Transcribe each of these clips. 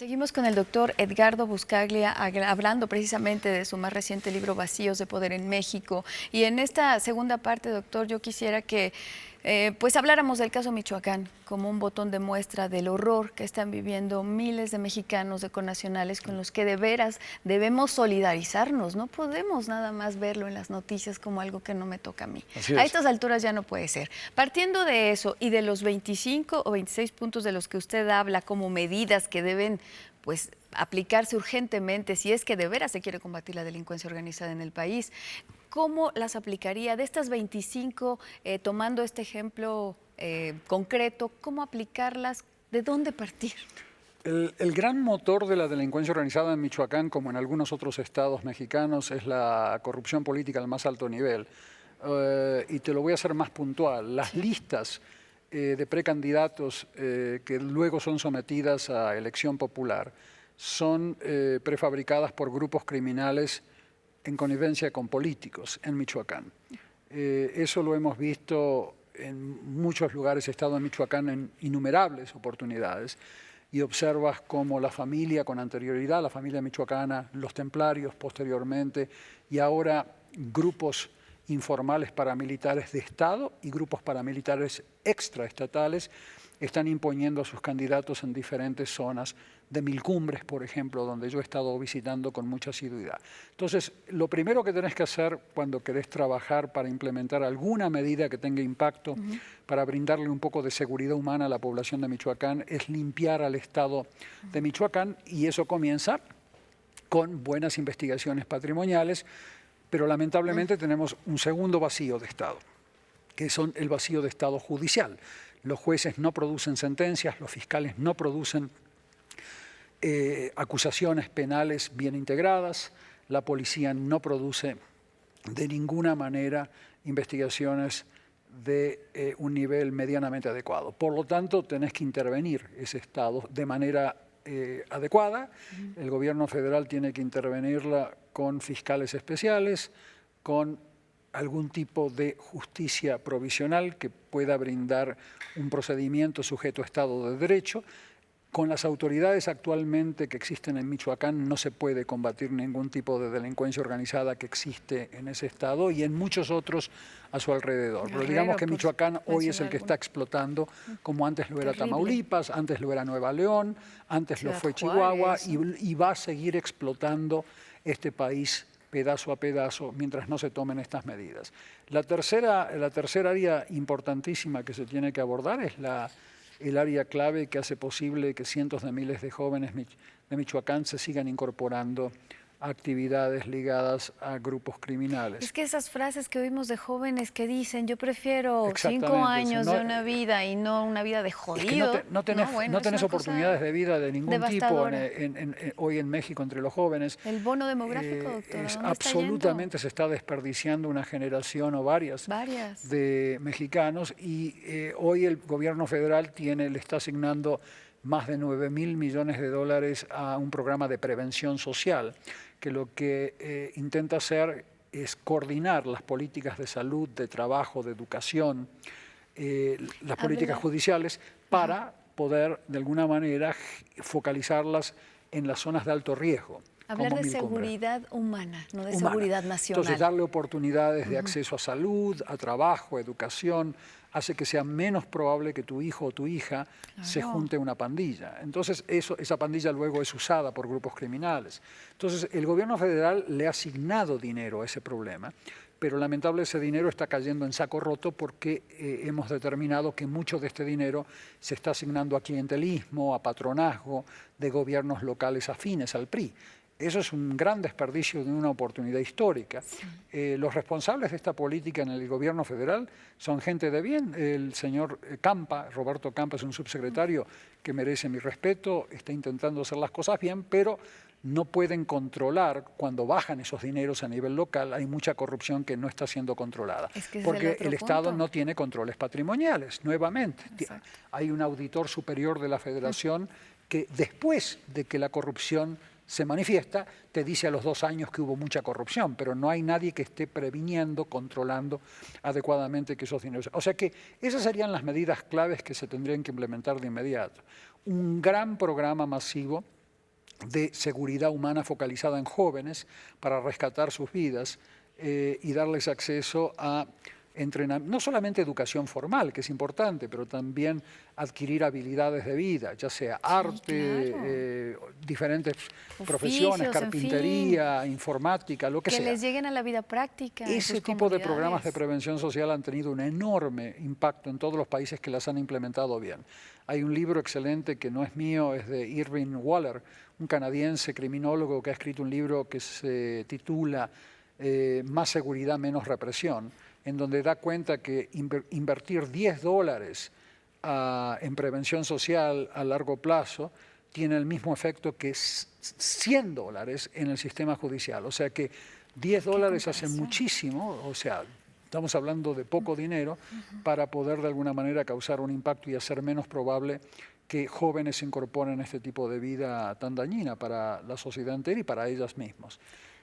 Seguimos con el doctor Edgardo Buscaglia hablando precisamente de su más reciente libro Vacíos de Poder en México. Y en esta segunda parte, doctor, yo quisiera que pues habláramos del caso Michoacán como un botón de muestra del horror que están viviendo miles de mexicanos, de connacionales, con los que de veras debemos solidarizarnos. No podemos nada más verlo en las noticias como algo que no me toca a mí. A estas alturas ya no puede ser. Partiendo de eso y de los 25 o 26 puntos de los que usted habla como medidas que deben pues aplicarse urgentemente si es que de veras se quiere combatir la delincuencia organizada en el país, ¿cómo las aplicaría? De estas 25, tomando este ejemplo concreto, ¿cómo aplicarlas? ¿De dónde partir? El gran motor de la delincuencia organizada en Michoacán, como en algunos otros estados mexicanos, es la corrupción política al más alto nivel. Y te lo voy a hacer más puntual. Las listas de precandidatos que luego son sometidas a elección popular son prefabricadas por grupos criminales en connivencia con políticos en Michoacán. Eso lo hemos visto en muchos lugares, he estado en Michoacán en innumerables oportunidades, y observas cómo la familia con anterioridad, la familia michoacana, los templarios posteriormente, y ahora grupos informales paramilitares de Estado y grupos paramilitares extraestatales están imponiendo a sus candidatos en diferentes zonas de Mil Cumbres, por ejemplo, donde yo he estado visitando con mucha asiduidad. Entonces, lo primero que tenés que hacer cuando querés trabajar para implementar alguna medida que tenga impacto para brindarle un poco de seguridad humana a la población de Michoacán es limpiar al Estado de Michoacán, y eso comienza con buenas investigaciones patrimoniales, pero lamentablemente tenemos un segundo vacío de Estado, que son el vacío de Estado judicial. Los jueces no producen sentencias, los fiscales no producen acusaciones penales bien integradas, la policía no produce de ninguna manera investigaciones de un nivel medianamente adecuado. Por lo tanto, tenés que intervenir ese Estado de manera adecuada. El gobierno federal tiene que intervenirla con fiscales especiales, con algún tipo de justicia provisional que pueda brindar un procedimiento sujeto a Estado de Derecho. Con las autoridades actualmente que existen en Michoacán no se puede combatir ningún tipo de delincuencia organizada que existe en ese estado y en muchos otros a su alrededor. Pero digamos que Michoacán hoy es el que está explotando, como antes lo era Tamaulipas, antes lo era Nueva León, antes lo fue Chihuahua, y va a seguir explotando este país pedazo a pedazo mientras no se tomen estas medidas. La tercera área importantísima que se tiene que abordar es el área clave que hace posible que cientos de miles de jóvenes de Michoacán se sigan incorporando a actividades ligadas a grupos criminales. Es que esas frases que oímos de jóvenes que dicen, yo prefiero 5 años de una vida y no una vida de jodido. Es que no tenés oportunidades de vida de ningún tipo hoy en México entre los jóvenes. El bono demográfico, doctora, absolutamente se está desperdiciando una generación o varias de mexicanos, y hoy el gobierno federal le está asignando más de 9.000 millones de dólares a un programa de prevención social, que lo que intenta hacer es coordinar las políticas de salud, de trabajo, de educación, las políticas judiciales, para poder de alguna manera focalizarlas en las zonas de alto riesgo. Hablar de seguridad humana, no de seguridad nacional. Entonces, darle oportunidades de acceso a salud, a trabajo, a educación, hace que sea menos probable que tu hijo o tu hija se junte a una pandilla. Entonces, esa pandilla luego es usada por grupos criminales. Entonces, el gobierno federal le ha asignado dinero a ese problema, pero lamentablemente ese dinero está cayendo en saco roto porque hemos determinado que mucho de este dinero se está asignando a clientelismo, a patronazgo de gobiernos locales afines al PRI. Eso es un gran desperdicio de una oportunidad histórica. Los responsables de esta política en el gobierno federal son gente de bien. El señor Campa, Roberto Campa, es un subsecretario que merece mi respeto, está intentando hacer las cosas bien, pero no pueden controlar cuando bajan esos dineros a nivel local. Hay mucha corrupción que no está siendo controlada, porque el Estado no tiene controles patrimoniales, nuevamente. Hay un auditor superior de la Federación que después de que la corrupción se manifiesta, te dice a los 2 años que hubo mucha corrupción, pero no hay nadie que esté previniendo, controlando adecuadamente que esos dineros. O sea que esas serían las medidas claves que se tendrían que implementar de inmediato. Un gran programa masivo de seguridad humana focalizada en jóvenes para rescatar sus vidas y darles acceso a entrenamiento, no solamente educación formal, que es importante, pero también adquirir habilidades de vida, ya sea arte, claro. diferentes profesiones, Oficios, en carpintería, informática, lo que que sea. les lleguen a la vida práctica en Ese sus tipo de programas de comunidades. prevención social han tenido un enorme impacto en todos los países que las han implementado bien. Hay un libro excelente que no es mío, es de Irving Waller, un canadiense criminólogo que ha escrito un libro que se titula Más seguridad, menos represión, en donde da cuenta que invertir $10 en prevención social a largo plazo tiene el mismo efecto que $100 en el sistema judicial. O sea que $10 hacen muchísimo, o sea, estamos hablando de poco dinero para poder de alguna manera causar un impacto y hacer menos probable que jóvenes se incorporen a este tipo de vida tan dañina para la sociedad entera y para ellas mismas.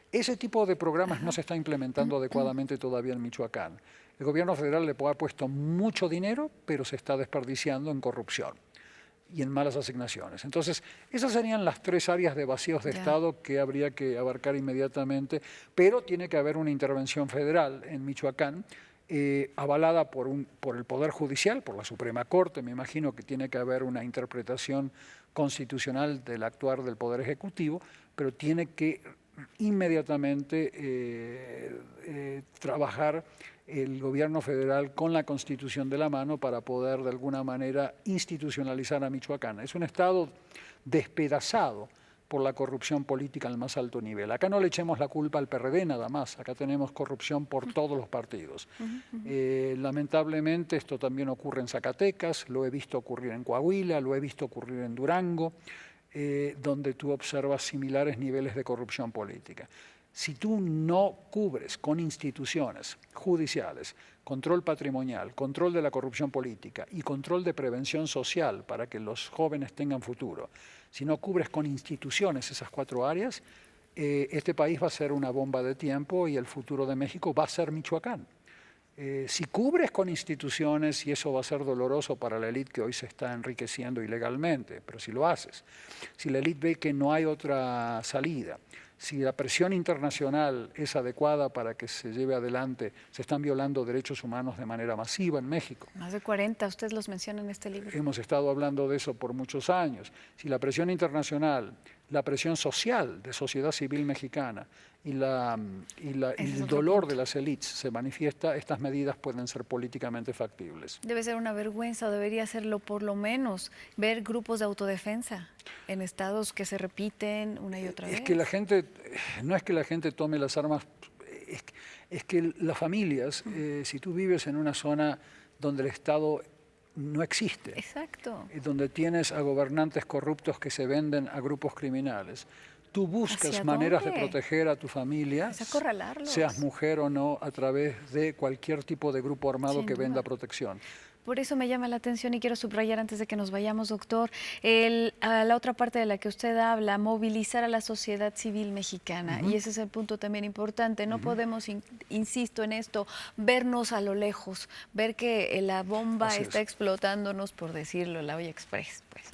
Ese tipo de programas no se está implementando adecuadamente todavía en Michoacán. El gobierno federal le ha puesto mucho dinero, pero se está desperdiciando en corrupción y en malas asignaciones. Entonces, esas serían las 3 áreas de vacíos de Estado que habría que abarcar inmediatamente, pero tiene que haber una intervención federal en Michoacán, avalada por el Poder Judicial, por la Suprema Corte. Me imagino que tiene que haber una interpretación constitucional del actuar del Poder Ejecutivo, pero tiene que inmediatamente trabajar el gobierno federal con la Constitución de la mano para poder de alguna manera institucionalizar a Michoacán. Es un estado despedazado por la corrupción política al más alto nivel. Acá no le echemos la culpa al PRD nada más, acá tenemos corrupción por todos los partidos. Lamentablemente esto también ocurre en Zacatecas, lo he visto ocurrir en Coahuila, lo he visto ocurrir en Durango, donde tú observas similares niveles de corrupción política. Si tú no cubres con instituciones judiciales, control patrimonial, control de la corrupción política y control de prevención social para que los jóvenes tengan futuro, si no cubres con instituciones esas 4 áreas, este país va a ser una bomba de tiempo y el futuro de México va a ser Michoacán. Si cubres con instituciones, y eso va a ser doloroso para la élite que hoy se está enriqueciendo ilegalmente, pero si lo haces, si la élite ve que no hay otra salida, si la presión internacional es adecuada para que se lleve adelante, se están violando derechos humanos de manera masiva en México. Más de 40, usted los menciona en este libro. Hemos estado hablando de eso por muchos años. Si la presión internacional, la presión social de sociedad civil mexicana y el dolor de las élites se manifiesta, estas medidas pueden ser políticamente factibles. Debe ser una vergüenza, o debería serlo por lo menos, ver grupos de autodefensa en estados que se repiten una y otra vez. Es que la gente, no es que la gente tome las armas, es que las familias, si tú vives en una zona donde el Estado no existe, exacto, donde tienes a gobernantes corruptos que se venden a grupos criminales, tú buscas maneras de proteger a tu familia, seas mujer o no, a través de cualquier tipo de grupo armado que venda protección. Por eso me llama la atención y quiero subrayar antes de que nos vayamos, doctor, a la otra parte de la que usted habla, movilizar a la sociedad civil mexicana. Y ese es el punto también importante. No podemos, insisto en esto, vernos a lo lejos, ver que la bomba está explotándonos, por decirlo, la olla express, pues.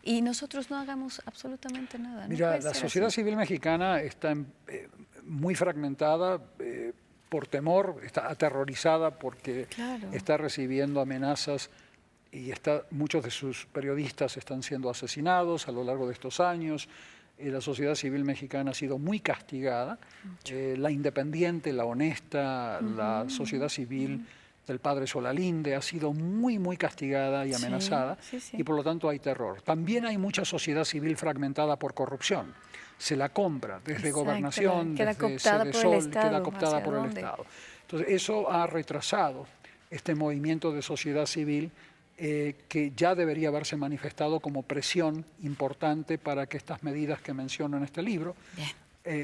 Y nosotros no hagamos absolutamente nada. Mira, la sociedad civil mexicana está muy fragmentada, por temor, está aterrorizada porque está recibiendo amenazas y muchos de sus periodistas están siendo asesinados a lo largo de estos años. La sociedad civil mexicana ha sido muy castigada. La independiente, la honesta, la sociedad civil del padre Solalinde ha sido muy, muy castigada y amenazada, y por lo tanto hay terror. También hay mucha sociedad civil fragmentada por corrupción. Se la compra desde gobernación, desde Sedesol, queda cooptada por el Estado. Entonces, eso ha retrasado este movimiento de sociedad civil que ya debería haberse manifestado como presión importante para que estas medidas que menciono en este libro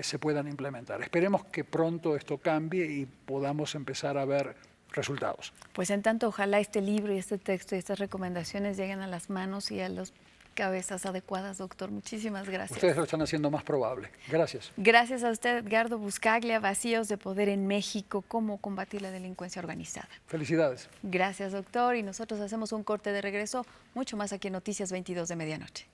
se puedan implementar. Esperemos que pronto esto cambie y podamos empezar a ver resultados. Pues en tanto, ojalá este libro y este texto y estas recomendaciones lleguen a las manos y a las cabezas adecuadas, doctor. Muchísimas gracias. Ustedes lo están haciendo más probable. Gracias. Gracias a usted, Edgardo Buscaglia. Vacíos de poder en México, cómo combatir la delincuencia organizada. Felicidades. Gracias, doctor. Y nosotros hacemos un corte de regreso, mucho más aquí en Noticias 22 de Medianoche.